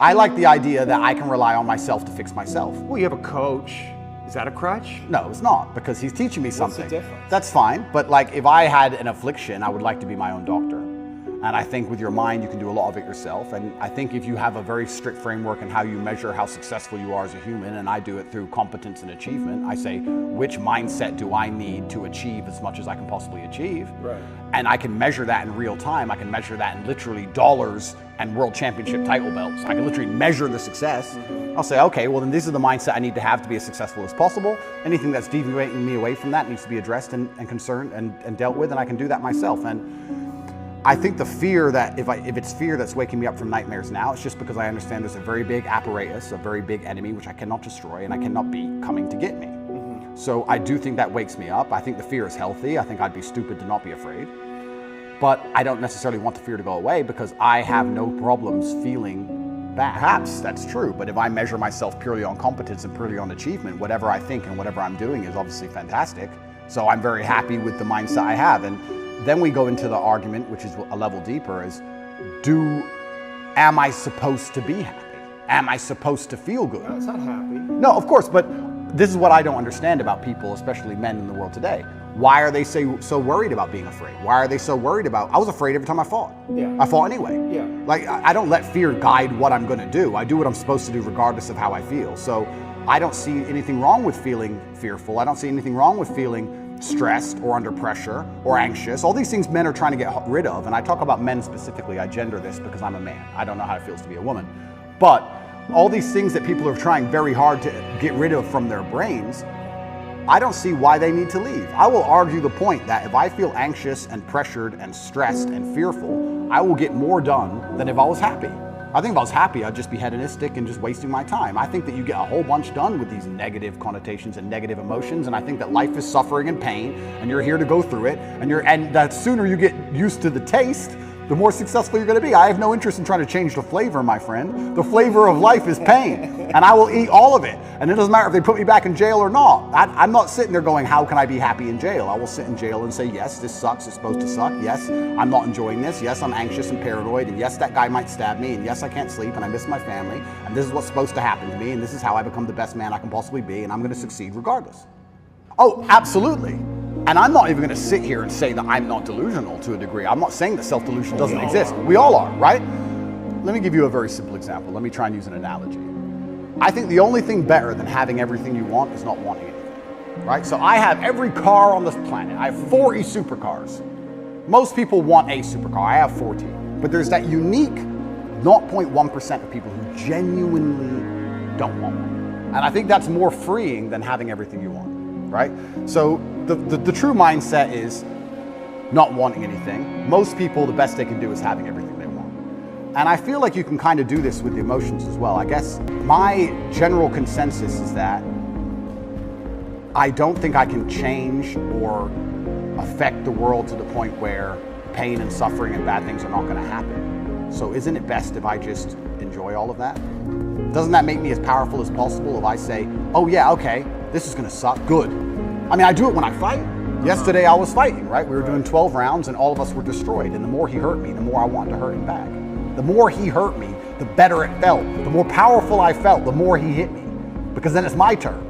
I like the idea that I can rely on myself to fix myself. Well, you have a coach. Is that a crutch? No, it's not, because he's teaching me something. What's the difference? That's fine, but like if I had an affliction, I would like to be my own doctor. And I think with your mind, you can do a lot of it yourself. And I think if you have a very strict framework in how you measure how successful you are as a human, and I do it through competence and achievement, I say, which mindset do I need to achieve as much as I can possibly achieve? Right. And I can measure that in real time. I can measure that in literally dollars and world championship title belts. I can literally measure the success. I'll say, okay, well then this is the mindset I need to have to be as successful as possible. Anything that's deviating me away from that needs to be addressed and concerned and dealt with, and I can do that myself. And I think the fear that, if it's fear that's waking me up from nightmares now, it's just because I understand there's a very big apparatus, a very big enemy, which I cannot destroy and I cannot be coming to get me. So I do think that wakes me up. I think the fear is healthy. I think I'd be stupid to not be afraid. But I don't necessarily want the fear to go away because I have no problems feeling bad. Perhaps that's true, but if I measure myself purely on competence and purely on achievement, whatever I think and whatever I'm doing is obviously fantastic. So I'm very happy with the mindset I have. And then we go into the argument, which is a level deeper, is am I supposed to be happy? Am I supposed to feel good? No, it's not happy. No, of course, but this is what I don't understand about people, especially men in the world today. Why are they so worried about being afraid? Why are they so worried about, I was afraid every time I fought. Yeah. I fought anyway. Yeah. Like, I don't let fear guide what I'm gonna do. I do what I'm supposed to do regardless of how I feel. So I don't see anything wrong with feeling fearful. I don't see anything wrong with feeling stressed or under pressure or anxious. All these things men are trying to get rid of. And I talk about men specifically. I gender this because I'm a man. I don't know how it feels to be a woman. But all these things that people are trying very hard to get rid of from their brains, I don't see why they need to leave. I will argue the point that if I feel anxious and pressured and stressed and fearful, I will get more done than if I was happy. I think if I was happy, I'd just be hedonistic and just wasting my time. I think that you get a whole bunch done with these negative connotations and negative emotions, and I think that life is suffering and pain, and you're here to go through it, and the sooner you get used to the taste, the more successful you're gonna be. I have no interest in trying to change the flavor, my friend. The flavor of life is pain, and I will eat all of it. And it doesn't matter if they put me back in jail or not. I'm not sitting there going, how can I be happy in jail? I will sit in jail and say, yes, this sucks, it's supposed to suck. Yes, I'm not enjoying this. Yes, I'm anxious and paranoid. And yes, that guy might stab me. And yes, I can't sleep and I miss my family. And this is what's supposed to happen to me. And this is how I become the best man I can possibly be. And I'm gonna succeed regardless. Oh, absolutely. And I'm not even gonna sit here and say that I'm not delusional to a degree. I'm not saying that self-delusion doesn't exist. We all are, right? Let me give you a very simple example. Let me try and use an analogy. I think the only thing better than having everything you want is not wanting anything, right? So I have every car on this planet. I have 40 supercars. Most people want a supercar. I have 14. But there's that unique 0.1% of people who genuinely don't want one. And I think that's more freeing than having everything you want, right? So the true mindset is not wanting anything. Most people, the best they can do is having everything they want. And I feel like you can kind of do this with the emotions as well. I guess my general consensus is that I don't think I can change or affect the world to the point where pain and suffering and bad things are not going to happen. So isn't it best if I just enjoy all of that? Doesn't that make me as powerful as possible if I say, oh yeah, okay, this is going to suck, good. I mean, I do it when I fight. Yesterday I was fighting, right? We were doing 12 rounds and all of us were destroyed. And the more he hurt me, the more I wanted to hurt him back. The more he hurt me, the better it felt. The more powerful I felt, the more he hit me. Because then it's my turn,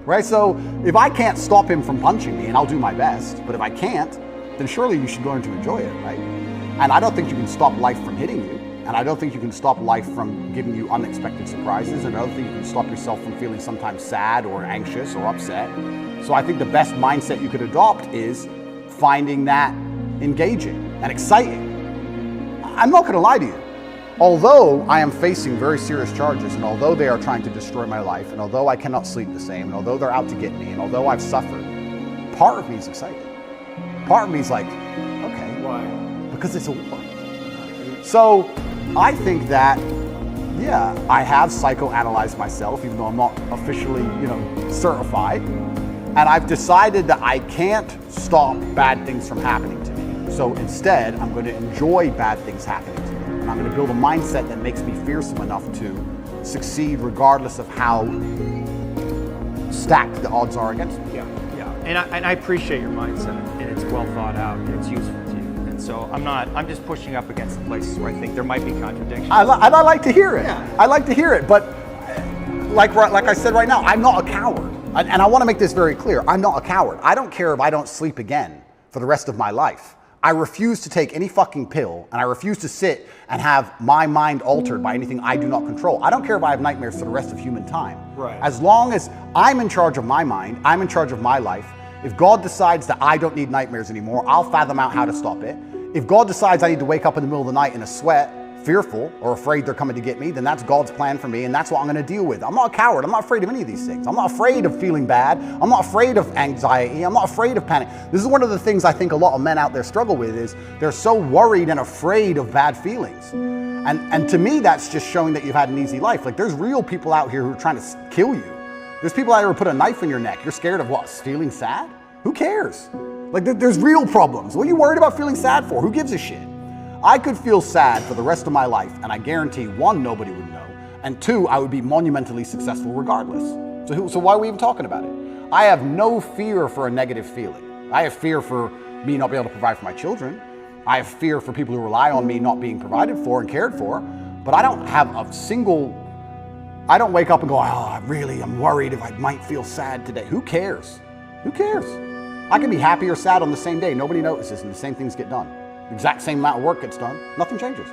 right? So if I can't stop him from punching me, and I'll do my best, but if I can't, then surely you should learn to enjoy it, right? And I don't think you can stop life from hitting you. And I don't think you can stop life from giving you unexpected surprises. And I don't think you can stop yourself from feeling sometimes sad or anxious or upset. So I think the best mindset you could adopt is finding that engaging and exciting. I'm not gonna lie to you. Although I am facing very serious charges, and although they are trying to destroy my life, and although I cannot sleep the same, and although they're out to get me, and although I've suffered, part of me is excited. Part of me is like, okay. Why? Because it's a war. So I think that, yeah, I have psychoanalyzed myself, even though I'm not officially, certified. And I've decided that I can't stop bad things from happening to me. So instead, I'm going to enjoy bad things happening to me. And I'm going to build a mindset that makes me fearsome enough to succeed regardless of how stacked the odds are against me. Yeah. And I appreciate your mindset, and it's well thought out, and it's useful to you. And So I'm just pushing up against the places where I think there might be contradictions. I like to hear it. Yeah. I like to hear it, but like I said right now, I'm not a coward. And I want to make this very clear. I'm not a coward. I don't care if I don't sleep again for the rest of my life. I refuse to take any fucking pill, and I refuse to sit and have my mind altered by anything I do not control. I don't care if I have nightmares for the rest of human time. Right. As long as I'm in charge of my mind, I'm in charge of my life. If God decides that I don't need nightmares anymore, I'll fathom out how to stop it. If God decides I need to wake up in the middle of the night in a sweat, fearful or afraid they're coming to get me, then that's God's plan for me, and that's what I'm going to deal with. I'm not a coward. I'm not afraid of any of these things. I'm not afraid of feeling bad. I'm not afraid of anxiety. I'm not afraid of panic. This is one of the things I think a lot of men out there struggle with, is they're so worried and afraid of bad feelings. And to me, that's just showing that you've had an easy life. Like, there's real people out here who are trying to kill you. There's people out here who put a knife in your neck. You're scared of what? Feeling sad? Who cares? Like, there's real problems. What are you worried about feeling sad for? Who gives a shit? I could feel sad for the rest of my life, and I guarantee, one, nobody would know, and two, I would be monumentally successful regardless. So why are we even talking about it? I have no fear for a negative feeling. I have fear for me not being able to provide for my children. I have fear for people who rely on me not being provided for and cared for, but I don't have a single, I don't wake up and go, I'm worried if I might feel sad today. Who cares? Who cares? I can be happy or sad on the same day. Nobody notices, and the same things get done. The exact same amount of work gets done. Nothing changes.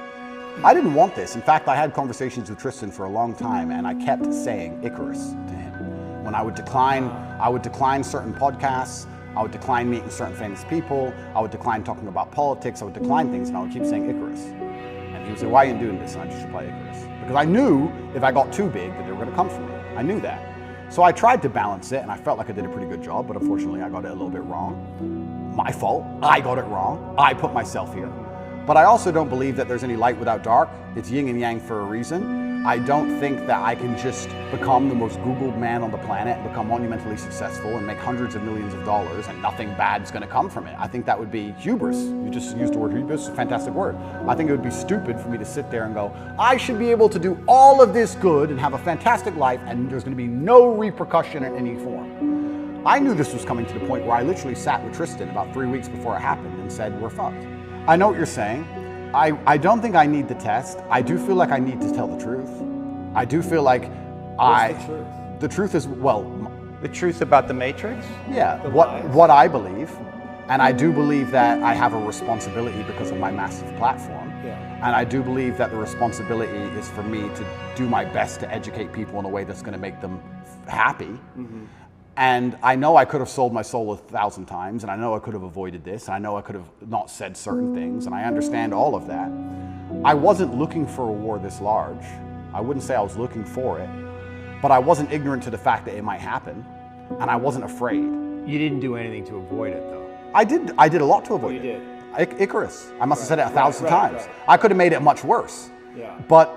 I didn't want this. In fact, I had conversations with Tristan for a long time, and I kept saying Icarus to him. When I would decline certain podcasts, I would decline meeting certain famous people, I would decline talking about politics, I would decline things, and I would keep saying Icarus. And he would say, why are you doing this? And I just reply Icarus. Because I knew if I got too big that they were going to come for me. I knew that. So I tried to balance it, and I felt like I did a pretty good job, but unfortunately I got it a little bit wrong. My fault. I got it wrong. I put myself here. But I also don't believe that there's any light without dark. It's yin and yang for a reason. I don't think that I can just become the most Googled man on the planet, become monumentally successful, and make hundreds of millions of dollars, and nothing bad's going to come from it. I think that would be hubris. You just used the word hubris, a fantastic word. I think it would be stupid for me to sit there and go, I should be able to do all of this good and have a fantastic life, and there's going to be no repercussion in any form. I knew this was coming to the point where I literally sat with Tristan about 3 weeks before it happened and said, we're fucked. I know what you're saying. I don't think I need the test. I do feel like I need to tell the truth. I do feel like What's the truth? The truth is, well, The truth about the Matrix? yeah, The what lies? what I believe. And I do believe that I have a responsibility because of my massive platform. Yeah. And I do believe that the responsibility is for me to do my best to educate people in a way that's going to make them happy. Mm-hmm. And I know I could have sold my soul 1,000 times, and I know I could have avoided this, and I know I could have not said certain things, and I understand all of that. I wasn't looking for a war this large. I wouldn't say I was looking for it, but I wasn't ignorant to the fact that it might happen, and I wasn't afraid. You didn't do anything to avoid it, though. I did a lot to avoid You it. did. Icarus. I must have said it 1,000 right, times. right. I could have made it much worse. Yeah. But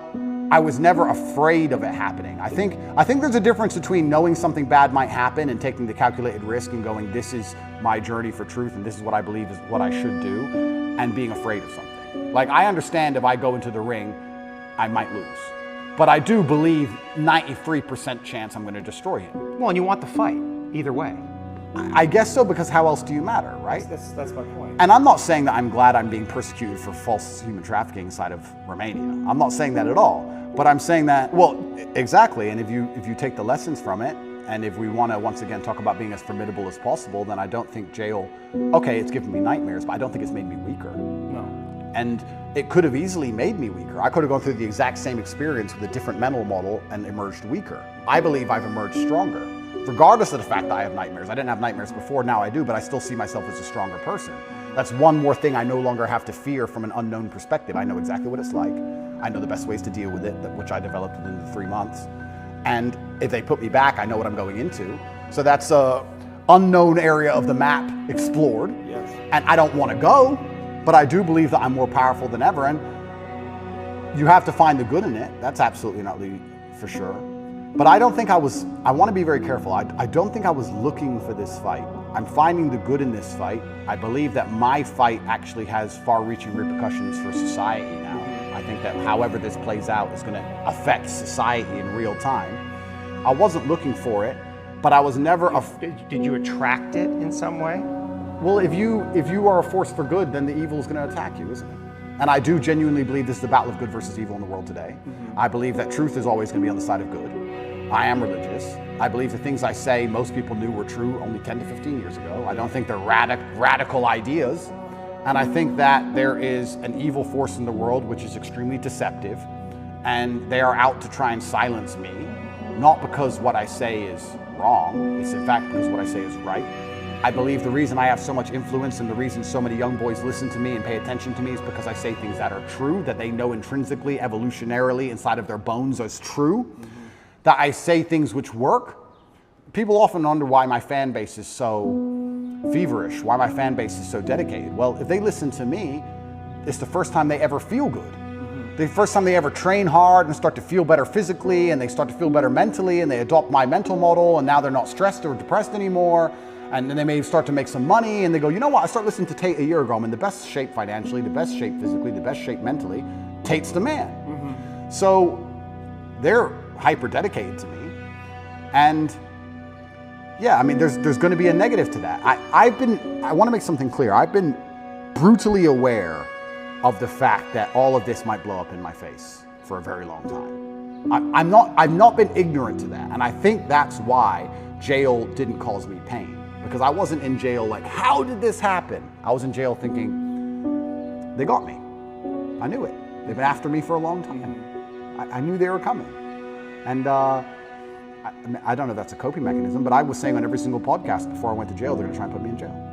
I was never afraid of it happening. I think there's a difference between knowing something bad might happen and taking the calculated risk and going, this is my journey for truth and this is what I believe is what I should do, and being afraid of something. Like, I understand if I go into the ring, I might lose. But I do believe 93% chance I'm going to destroy him. Well, and you want the fight, either way. I guess so, because how else do you matter, right? That's my point. And I'm not saying that I'm glad I'm being persecuted for false human trafficking inside of Romania. I'm not saying that at all. But I'm saying that, well, exactly. And if you take the lessons from it, and if we want to once again talk about being as formidable as possible, then I don't think jail, okay, it's given me nightmares, but I don't think it's made me weaker. No. And it could have easily made me weaker. I could have gone through the exact same experience with a different mental model and emerged weaker. I believe I've emerged stronger, regardless of the fact that I have nightmares. I didn't have nightmares before, now I do, but I still see myself as a stronger person. That's one more thing I no longer have to fear from an unknown perspective. I know exactly what it's like. I know the best ways to deal with it, which I developed within the 3 months. And if they put me back, I know what I'm going into. So that's a unknown area of the map explored. Yes. And I don't want to go, but I do believe that I'm more powerful than ever. And you have to find the good in it. That's absolutely not for sure. But I don't think I want to be very careful. I don't think I was looking for this fight. I'm finding the good in this fight. I believe that my fight actually has far-reaching repercussions for society now. I think that however this plays out is going to affect society in real time. I wasn't looking for it, but I was never... Did you attract it in some way? Well, if you are a force for good, then the evil is going to attack you, isn't it? And I do genuinely believe this is the battle of good versus evil in the world today. I believe that truth is always going to be on the side of good. I am religious. I believe the things I say most people knew were true only 10 to 15 years ago. I don't think they're radical ideas. And I think that there is an evil force in the world which is extremely deceptive, and they are out to try and silence me, not because what I say is wrong, it's in fact because what I say is right. I believe the reason I have so much influence and the reason so many young boys listen to me and pay attention to me is because I say things that are true, that they know intrinsically, evolutionarily, inside of their bones as true, that I say things which work. People often wonder why my fan base is so feverish, why my fan base is so dedicated. Well, if they listen to me, it's the first time they ever feel good. The first time they ever train hard and start to feel better physically, and they start to feel better mentally, and they adopt my mental model, and now they're not stressed or depressed anymore. And then they may start to make some money, and they go, you know what, I started listening to Tate a year ago. I'm in the best shape financially, the best shape physically, the best shape mentally. Tate's the man. So they're hyper dedicated to me. And yeah, I mean, there's going to be a negative to that. I want to make something clear. I've been brutally aware of the fact that all of this might blow up in my face for a very long time. I've not been ignorant to that. And I think that's why jail didn't cause me pain. Because I wasn't in jail like, how did this happen? I was in jail thinking, they got me. I knew it. They've been after me for a long time. I knew they were coming. And I don't know if that's a coping mechanism, but I was saying on every single podcast before I went to jail, they're gonna try and put me in jail.